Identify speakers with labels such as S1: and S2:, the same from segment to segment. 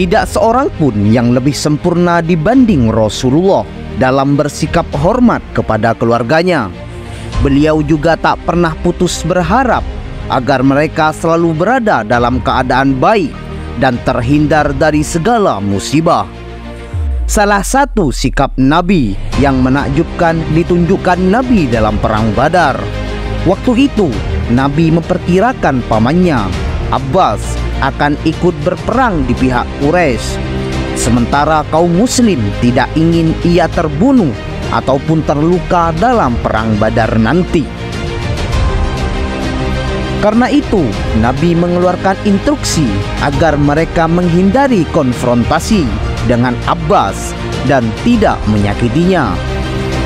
S1: Tidak seorang pun yang lebih sempurna dibanding Rasulullah dalam bersikap hormat kepada keluarganya. Beliau juga tak pernah putus berharap agar mereka selalu berada dalam keadaan baik dan terhindar dari segala musibah. Salah satu sikap Nabi yang menakjubkan ditunjukkan Nabi dalam perang Badar. Waktu itu Nabi memperkirakan pamannya Abbas akan ikut berperang di pihak Quraisy, sementara kaum muslim tidak ingin ia terbunuh ataupun terluka dalam perang Badar nanti. Karena itu, Nabi mengeluarkan instruksi agar mereka menghindari konfrontasi dengan Abbas dan tidak menyakitinya.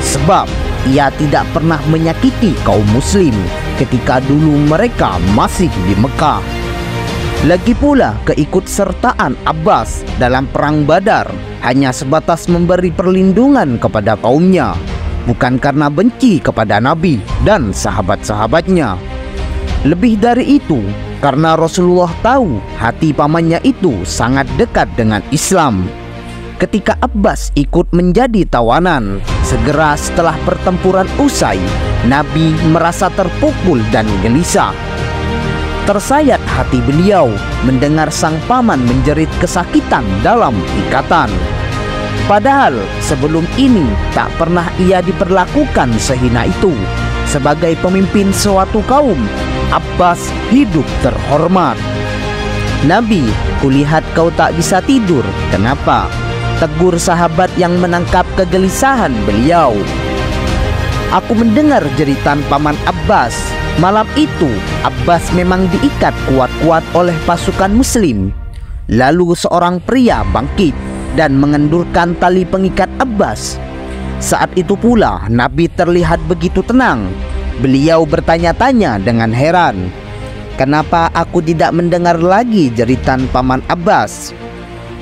S1: Sebab ia tidak pernah menyakiti kaum muslim ketika dulu mereka masih di Mekah. Lagi pula keikutsertaan Abbas dalam perang Badar hanya sebatas memberi perlindungan kepada kaumnya, bukan karena benci kepada Nabi dan sahabat-sahabatnya. Lebih dari itu, karena Rasulullah tahu hati pamannya itu sangat dekat dengan Islam. Ketika Abbas ikut menjadi tawanan, segera setelah pertempuran usai, Nabi merasa terpukul dan gelisah. Tersayat hati beliau mendengar sang paman menjerit kesakitan dalam ikatan. Padahal sebelum ini tak pernah ia diperlakukan sehina itu. Sebagai pemimpin suatu kaum, Abbas hidup terhormat. "Nabi, kulihat kau tak bisa tidur. Kenapa?" tegur sahabat yang menangkap kegelisahan beliau. "Aku mendengar jeritan paman Abbas. Malam itu Abbas memang diikat kuat-kuat oleh pasukan muslim. Lalu seorang pria bangkit dan mengendurkan tali pengikat Abbas. Saat itu pula Nabi terlihat begitu tenang. Beliau bertanya-tanya dengan heran, kenapa aku tidak mendengar lagi jeritan paman Abbas?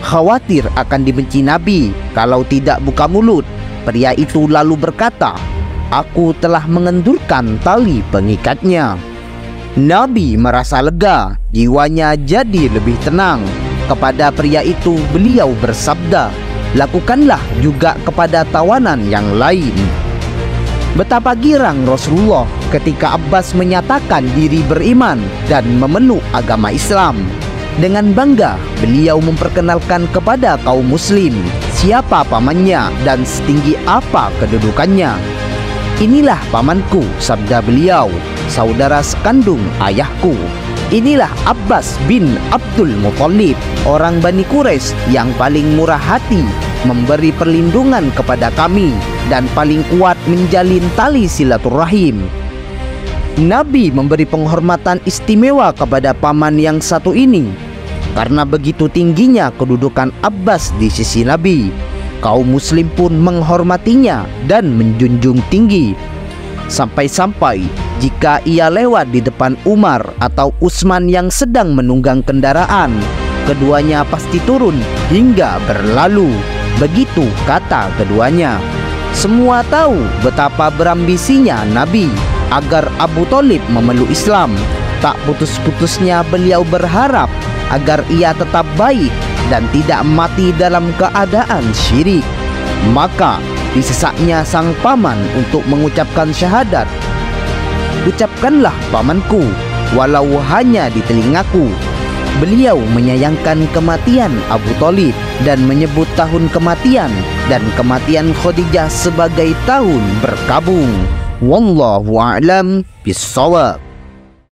S1: Khawatir akan dibenci Nabi kalau tidak buka mulut. Pria itu lalu berkata, aku telah mengendurkan tali pengikatnya. Nabi merasa lega, jiwanya jadi lebih tenang. Kepada pria itu beliau bersabda, lakukanlah juga kepada tawanan yang lain. Betapa girang Rasulullah ketika Abbas menyatakan diri beriman dan memeluk agama Islam. Dengan bangga beliau memperkenalkan kepada kaum muslim siapa pamannya dan setinggi apa kedudukannya. Inilah pamanku, sabda beliau, saudara sekandung ayahku. Inilah Abbas bin Abdul Muthalib, orang Bani Quraisy yang paling murah hati, memberi perlindungan kepada kami dan paling kuat menjalin tali silaturahim. Nabi memberi penghormatan istimewa kepada paman yang satu ini. Karena begitu tingginya kedudukan Abbas di sisi Nabi, kaum muslim pun menghormatinya dan menjunjung tinggi. Sampai-sampai jika ia lewat di depan Umar atau Utsman yang sedang menunggang kendaraan, keduanya pasti turun hingga berlalu. Begitu kata keduanya. Semua tahu betapa berambisinya Nabi agar Abu Thalib memeluk Islam. Tak putus-putusnya beliau berharap agar ia tetap baik dan tidak mati dalam keadaan syirik. Maka disesaknya sang paman untuk mengucapkan syahadat. Ucapkanlah pamanku, walau hanya di telingaku. Beliau menyayangkan kematian Abu Thalib dan menyebut tahun kematian dan kematian Khadijah sebagai tahun berkabung. Wallahu a'lam bishawab.